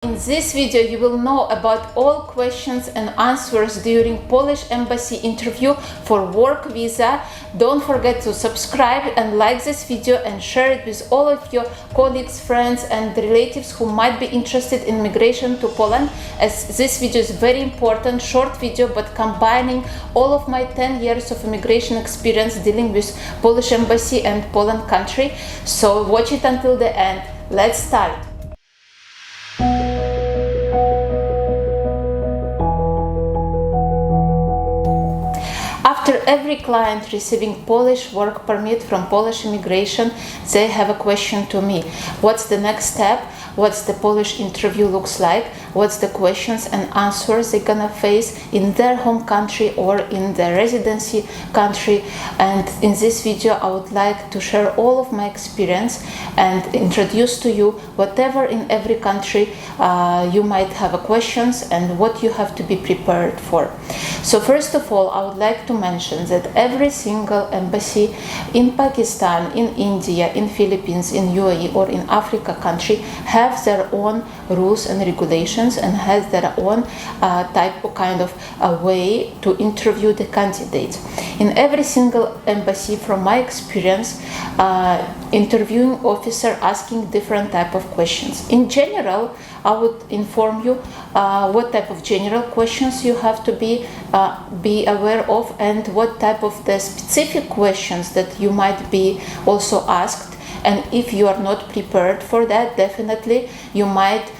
In this video, you will know about all questions and answers during Polish embassy interview for work visa. Don't forget to subscribe and like this video and share it with all of your colleagues, friends and relatives who might be interested in migration to Poland, as this video is very important, short video, but combining all of my 10 years of immigration experience dealing with Polish embassy and Poland country. So watch it until the end. Let's start. After every client receiving Polish work permit from Polish immigration, they have a question to me. What's the next step? What's the Polish interview looks like? What's the questions and answers they're gonna face in their home country or in their residency country? And in this video, I would like to share all of my experience and introduce to you whatever in every country you might have questions and what you have to be prepared for. So first of all, I would like to mention that every single embassy in Pakistan, in India, in Philippines, in UAE or in Africa country have their own rules and regulations and has their own kind of way to interview the candidates. In every single embassy, from my experience, interviewing officer asking different type of questions. In general, I would inform you what type of general questions you have to be aware of and what type of the specific questions that you might be also asked. And if you are not prepared for that, definitely you might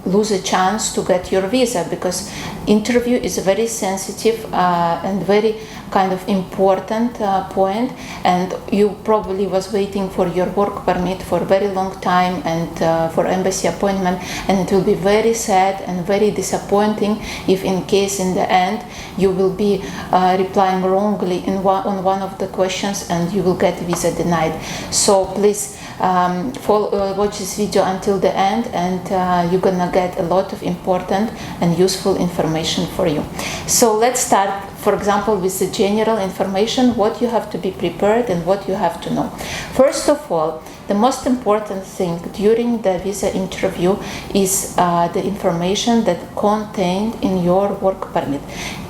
lose a chance to get your visa, because interview is a very sensitive and very kind of important point, and you probably was waiting for your work permit for a very long time and for embassy appointment, and it will be very sad and very disappointing if in case in the end you will be replying wrongly on one of the questions and you will get visa denied. So please watch this video until the end, and you're gonna get a lot of important and useful information for you. So let's start, for example, with the general information, what you have to be prepared and what you have to know. First of all, the most important thing during the visa interview is the information that contained in your work permit.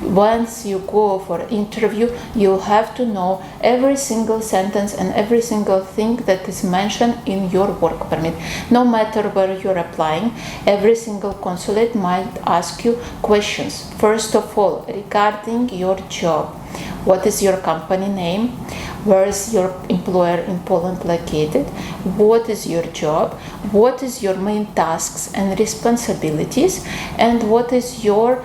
Once you go for interview, you have to know every single sentence and every single thing that is mentioned in your work permit. No matter where you're applying, every single consulate might ask you questions. First of all, regarding your job. What is your company name? Where is your employer in Poland located? What is your job? What is your main tasks and responsibilities? And what is your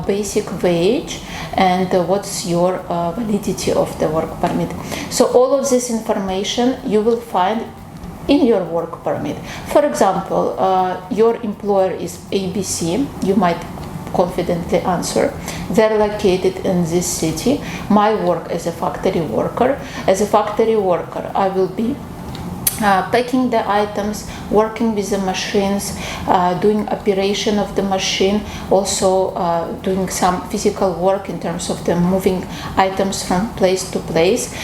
basic wage? And what's your validity of the work permit? So all of this information you will find in your work permit. For example, your employer is ABC. You might confidently answer. They're located in this city. My work as a factory worker. As a factory worker, I will be packing the items, working with the machines, doing operation of the machine, also doing some physical work in terms of the moving items from place to place.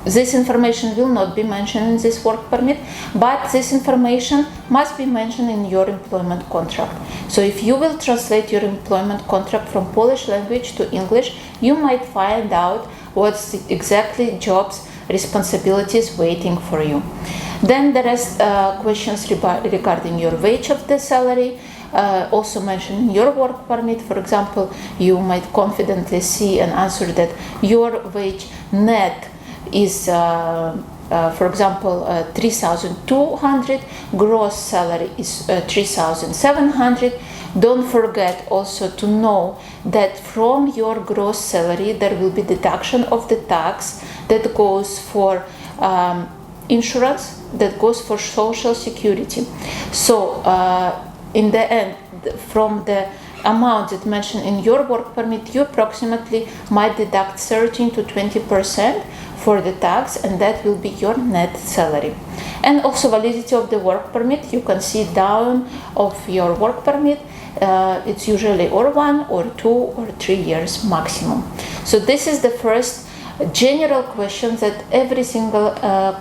This information will not be mentioned in this work permit, but this information must be mentioned in your employment contract. So if you will translate your employment contract from Polish language to English, you might find out what's the exactly jobs, responsibilities waiting for you. Then there is questions regarding your wage of the salary, also mentioned in your work permit. For example, you might confidently see and answer that your wage net is for example 3,200, gross salary is 3,700. Don't forget also to know that from your gross salary there will be deduction of the tax that goes for insurance, that goes for social security. So in the end, from the amount that mentioned in your work permit, you approximately might deduct 13 to 20% for the tax, and that will be your net salary. And also validity of the work permit, you can see down of your work permit, it's usually or 1 or 2 or 3 years maximum. So this is the first general questions that every single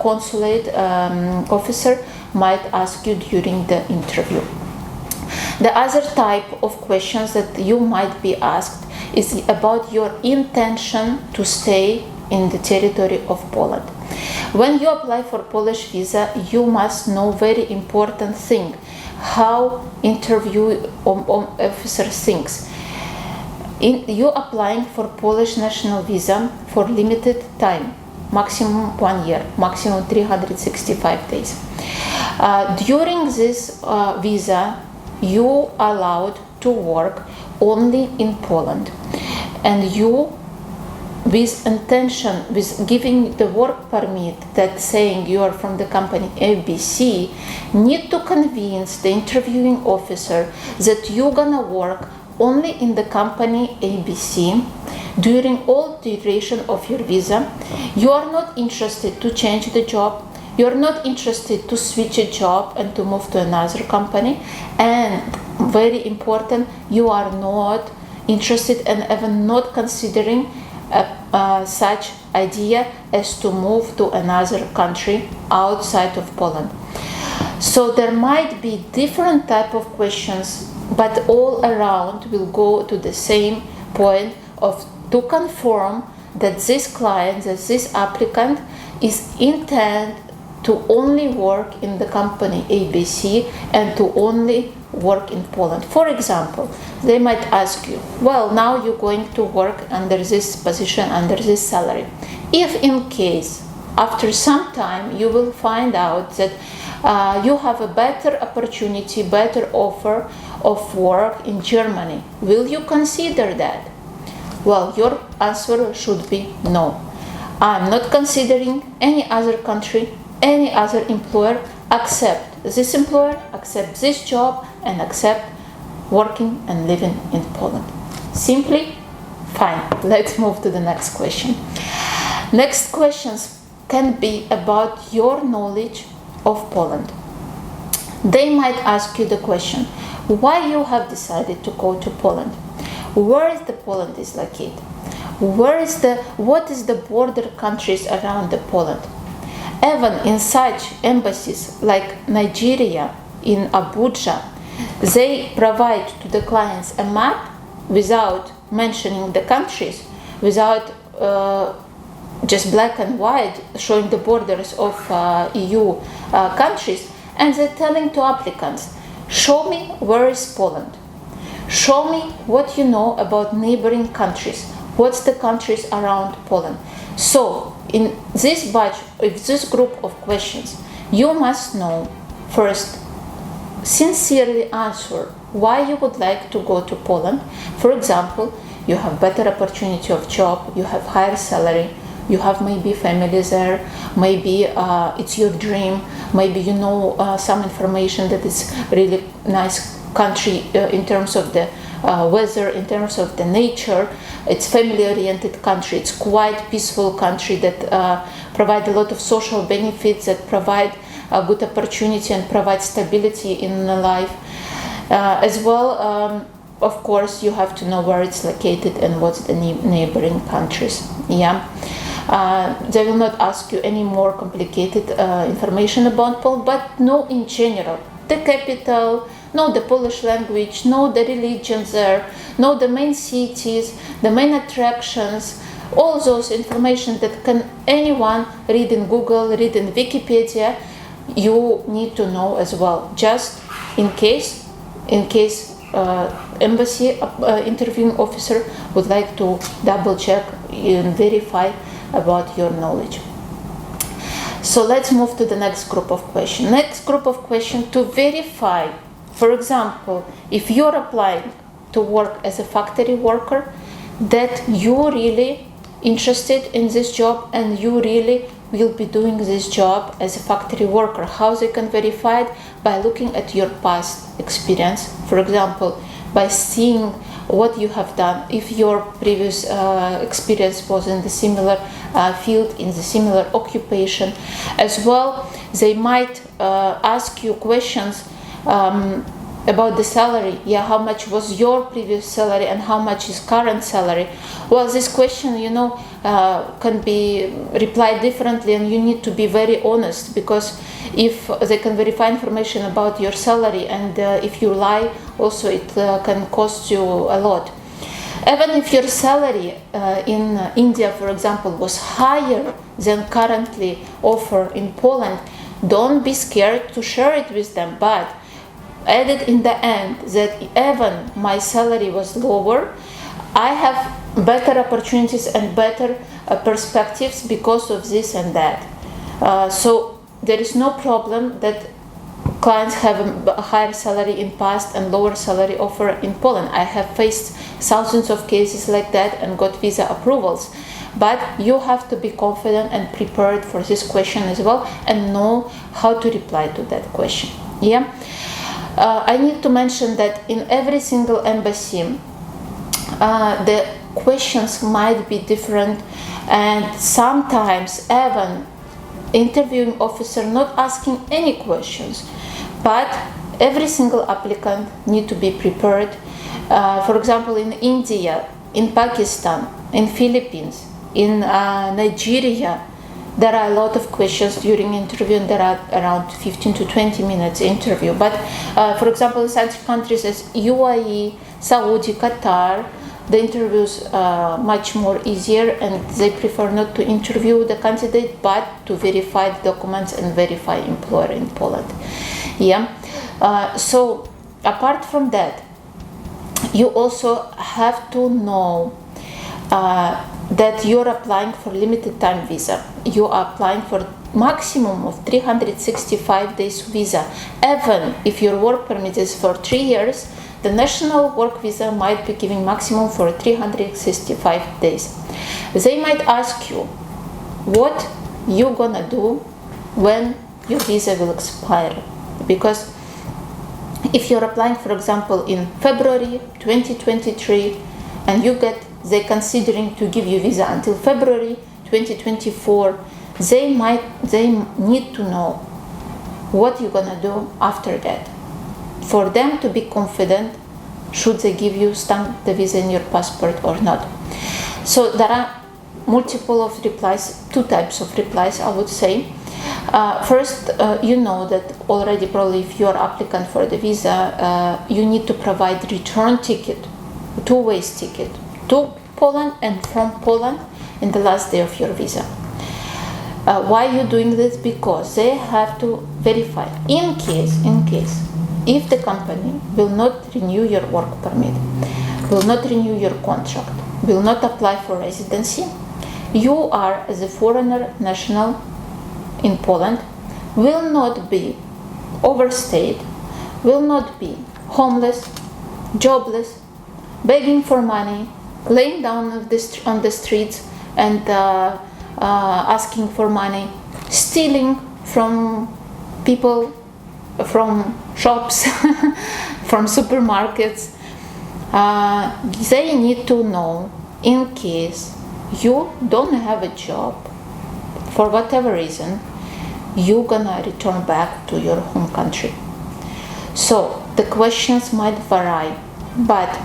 consulate officer might ask you during the interview. The other type of questions that you might be asked is about your intention to stay in the territory of Poland. When you apply for Polish visa, you must know very important thing, how interview officer thinks. You're applying for Polish national visa for limited time, maximum 1 year, maximum 365 days. During this visa, you allowed to work only in Poland, and you, with intention, with giving the work permit that saying you are from the company ABC, need to convince the interviewing officer that you're gonna work only in the company ABC during all duration of your visa. You are not interested to change the job. You are not interested to switch a job and to move to another company. And very important, you are not interested and even not considering such idea as to move to another country outside of Poland. So there might be different type of questions, but all around will go to the same point of to confirm that this client, that this applicant is intent to only work in the company ABC and to only work in Poland. For example, they might ask you, well, now you're going to work under this position, under this salary. If in case, after some time, you will find out that you have a better opportunity, better offer of work in Germany, will you consider that? Well, your answer should be no. I'm not considering any other country, any other employer, accept this employer, accept this job, and accept working and living in Poland. Simply, fine. Let's move to the next question. Next questions can be about your knowledge of Poland. They might ask you the question, why you have decided to go to Poland? Where is the Poland is located? What is the border countries around the Poland? Even in such embassies like Nigeria, in Abuja, they provide to the clients a map without mentioning the countries, without just black and white showing the borders of EU countries, and they're telling to applicants, show me where is Poland. Show me what you know about neighboring countries. What's the countries around Poland? So, in this batch, if this group of questions, you must know first, sincerely answer why you would like to go to Poland. For example, you have better opportunity of job, you have higher salary, you have maybe family there, maybe it's your dream, maybe you know some information that is really nice country in terms of the weather, in terms of the nature. It's family-oriented country. It's quite peaceful country that provide a lot of social benefits, that provide a good opportunity and provide stability in life. As well, of course, you have to know where it's located and what's the neighboring countries. Yeah. They will not ask you any more complicated information about Poland, but know in general the capital, know the Polish language, know the religion there, know the main cities, the main attractions, all those information that can anyone read in Google, read in Wikipedia, you need to know as well, just in case embassy interviewing officer would like to double check and verify about your knowledge. So let's move to the next group of questions. Next group of questions to verify. For example, if you're applying to work as a factory worker, that you're really interested in this job and you really will be doing this job as a factory worker. How they can verify it? By looking at your past experience. For example, by seeing what you have done. If your previous experience was in the similar field, in the similar occupation. As well, they might ask you questions about the salary. Yeah, how much was your previous salary and how much is current salary? Well, this question, can be replied differently, and you need to be very honest, because If they can verify information about your salary, and if you lie, also it can cost you a lot. Even if your salary in India, for example, was higher than currently offered in Poland, don't be scared to share it with them, but added in the end that even my salary was lower, I have better opportunities and better perspectives because of this and that. So there is no problem that clients have a higher salary in past and lower salary offer in Poland. I have faced thousands of cases like that and got visa approvals. But you have to be confident and prepared for this question as well and know how to reply to that question. Yeah. I need to mention that in every single embassy, the questions might be different, and sometimes even interviewing officer not asking any questions, but every single applicant need to be prepared. For example, in India, in Pakistan, in Philippines, in Nigeria, there are a lot of questions during interview, and there are around 15 to 20 minutes interview. But for example, in such countries as UAE, Saudi, Qatar, the interviews are much more easier, and they prefer not to interview the candidate but to verify the documents and verify employer in Poland. Yeah. So apart from that, you also have to know that you're applying for limited time visa. You are applying for maximum of 365 days visa. Even if your work permit is for 3 years, the national work visa might be giving maximum for 365 days. They might ask you what you're gonna do when your visa will expire. Because if you're applying, for example, in February 2023 and they're considering to give you visa until February 2024, they need to know what you're gonna do after that, for them to be confident should they give you stamp the visa in your passport or not. So there are multiple of replies, 2 types of replies, I would say. First, you know that already probably if you're applicant for the visa, you need to provide return ticket, 2-way ticket to Poland and from Poland in the last day of your visa. Why are you doing this? Because they have to verify in case if the company will not renew your work permit, will not renew your contract, will not apply for residency, you are, as a foreigner national in Poland, will not be overstayed, will not be homeless, jobless, begging for money, laying down on the streets and asking for money, stealing from people, from shops, from supermarkets. They need to know in case you don't have a job for whatever reason, you're gonna return back to your home country. So the questions might vary, but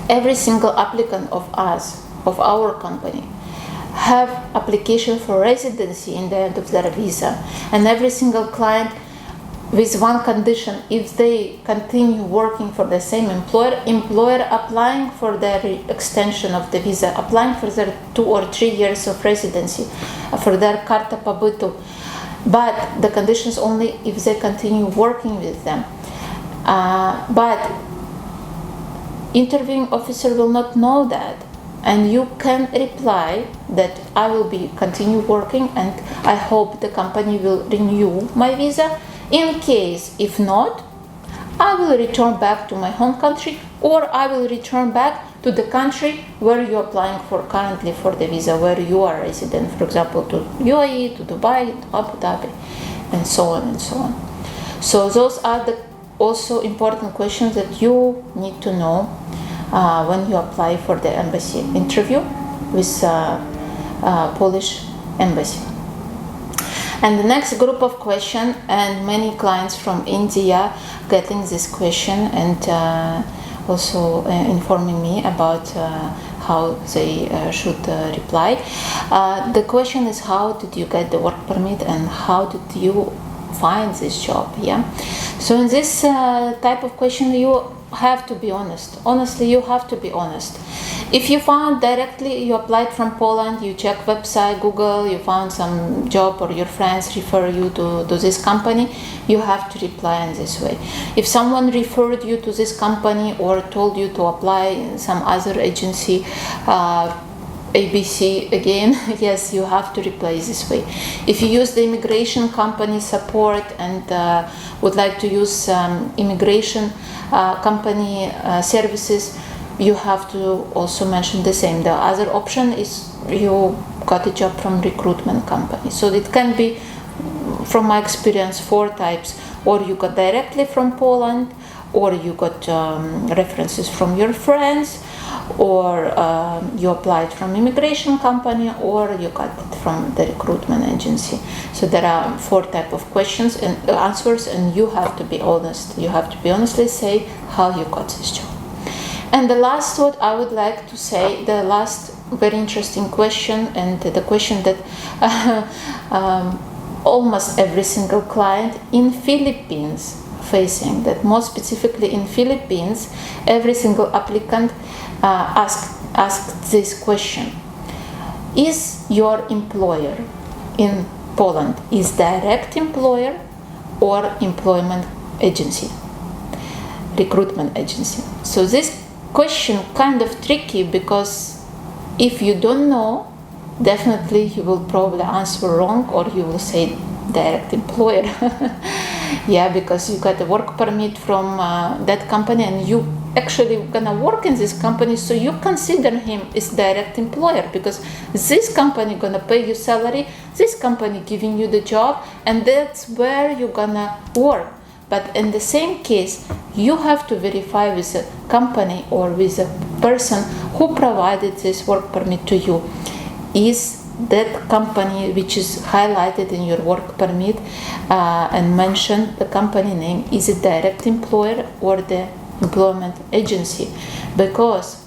every single applicant of our company, have application for residency in the end of their visa, and every single client with one condition: if they continue working for the same employer applying for their extension of the visa, applying for their 2 or 3 years of residency, for their Carta Pobytu, but the conditions only if they continue working with them. But interviewing officer will not know that, and you can reply that I will be continue working and I hope the company will renew my visa. In case if not, I will return back to my home country, or I will return back to the country where you are applying for currently for the visa, where you are resident, for example to UAE, to Dubai, to Abu Dhabi, and so on and so on. So those are the also important questions that you need to know when you apply for the embassy interview with Polish embassy. And the next group of questions, and many clients from India getting this question and also informing me about how they should reply. The question is, how did you get the work permit and how did you find this job. Yeah. So in this type of question, you have to be honest. Honestly, you have to be honest. If you found directly, you applied from Poland, you check website, Google, you found some job or your friends refer you to this company, you have to reply in this way. If someone referred you to this company or told you to apply in some other agency, ABC again, yes, you have to reply this way. If you use the immigration company support and would like to use immigration company services, you have to also mention the same. The other option is you got a job from recruitment company. So it can be, from my experience, 4 types. Or you got directly from Poland, or you got references from your friends, or you applied from immigration company, or you got it from the recruitment agency. So there are 4 types of questions and answers, and you have to be honest. You have to be honestly say how you got this job. And the last what I would like to say, the last very interesting question, and the question that almost every single client in Philippines facing, that more specifically in Philippines, every single applicant asked this question. Is your employer in Poland is direct employer or employment agency, recruitment agency? So this question kind of tricky, because if you don't know, definitely you will probably answer wrong, or you will say direct employer. Yeah, because you got a work permit from that company and you actually gonna work in this company, so you consider him as direct employer, because this company gonna pay you salary, this company giving you the job, and that's where you're gonna work. But in the same case, you have to verify with a company or with a person who provided this work permit to you. Is that company which is highlighted in your work permit and mention the company name, is it direct employer or the employment agency? Because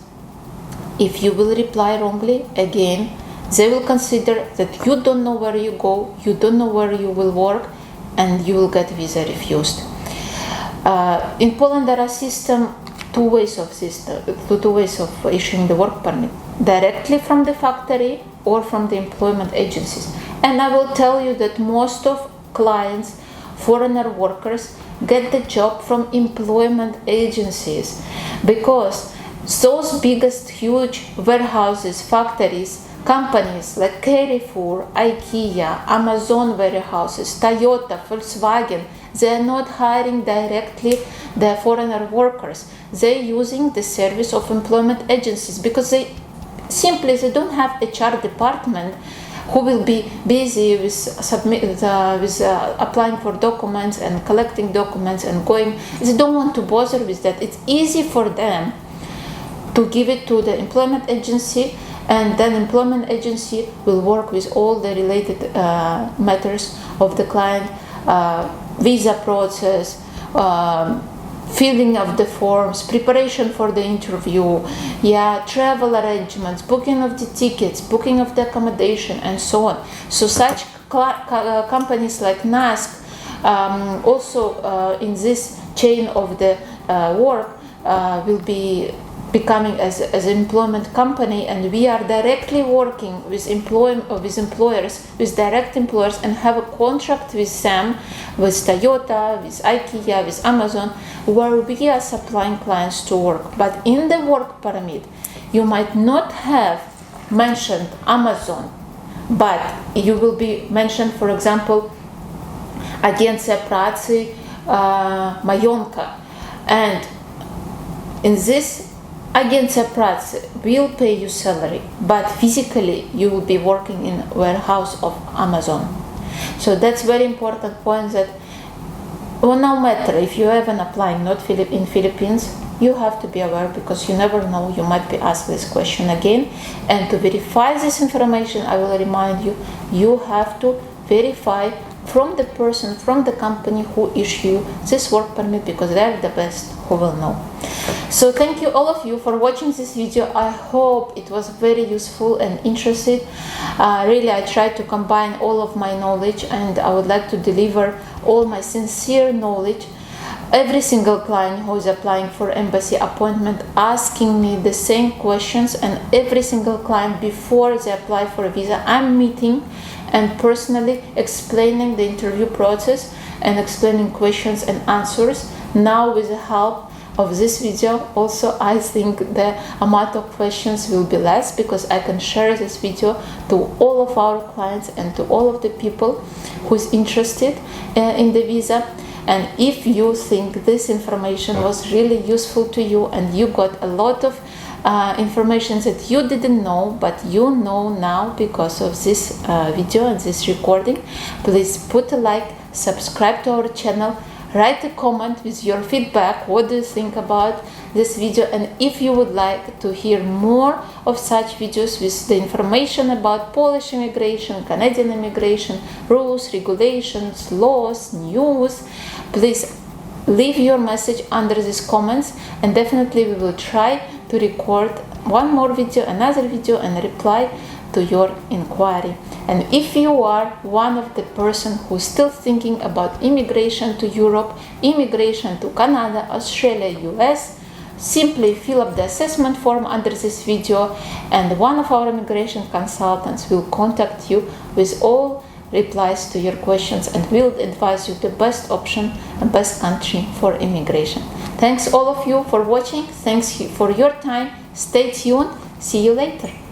if you will reply wrongly, again, they will consider that you don't know where you go, you don't know where you will work, and you will get visa refused. In Poland, there are two ways of issuing the work permit: directly from the factory or from the employment agencies. And I will tell you that most of clients, foreigner workers, get the job from employment agencies, because those biggest huge warehouses, factories, companies like Carrefour, IKEA, Amazon warehouses, Toyota, Volkswagen, they are not hiring directly the foreigner workers. They're using the service of employment agencies, because they don't have HR department who will be busy with applying for documents and collecting documents and going. They don't want to bother with that. It's easy for them to give it to the employment agency, and then employment agency will work with all the related matters of the client, visa process, filling of the forms, preparation for the interview, travel arrangements, booking of the tickets, booking of the accommodation, and so on. So such companies like NASC also in this chain of the work will be becoming as an employment company, and we are directly working with employers, with direct employers, and have a contract with them, with Toyota, with IKEA, with Amazon, where we are supplying clients to work. But in the work permit, you might not have mentioned Amazon, but you will be mentioned, for example, Agencja Pracy Majątka, and in this Agencja Pracy will pay you salary, but physically you will be working in a warehouse of Amazon. So that's very important point, that no matter if you haven't applying not in Philippines, you have to be aware, because you never know, you might be asked this question again. And to verify this information, I will remind you, you have to verify from the person, from the company who issue this work permit, because they're the best who will know. So thank you all of you for watching this video. I hope it was very useful and interesting. Really, I tried to combine all of my knowledge, and I would like to deliver all my sincere knowledge. Every single client who is applying for embassy appointment asking me the same questions, and every single client before they apply for a visa, I'm meeting and personally explaining the interview process and explaining questions and answers. Now with the help of this video also, I think the amount of questions will be less, because I can share this video to all of our clients and to all of the people who is interested in the visa. And if you think this information was really useful to you and you got a lot of information that you didn't know, but you know now because of this video and this recording, please put a like, subscribe to our channel, write a comment with your feedback. What do you think about this video? And if you would like to hear more of such videos with the information about Polish immigration, Canadian immigration, rules, regulations, laws, news, please leave your message under these comments, and definitely we will try to record one more video, another video, and reply to your inquiry. And if you are one of the person who's still thinking about immigration to Europe, immigration to Canada, Australia, US, simply fill up the assessment form under this video, and one of our immigration consultants will contact you with all replies to your questions and will advise you the best option and best country for immigration. Thanks all of you for watching. Thanks for your time. Stay tuned. See you later.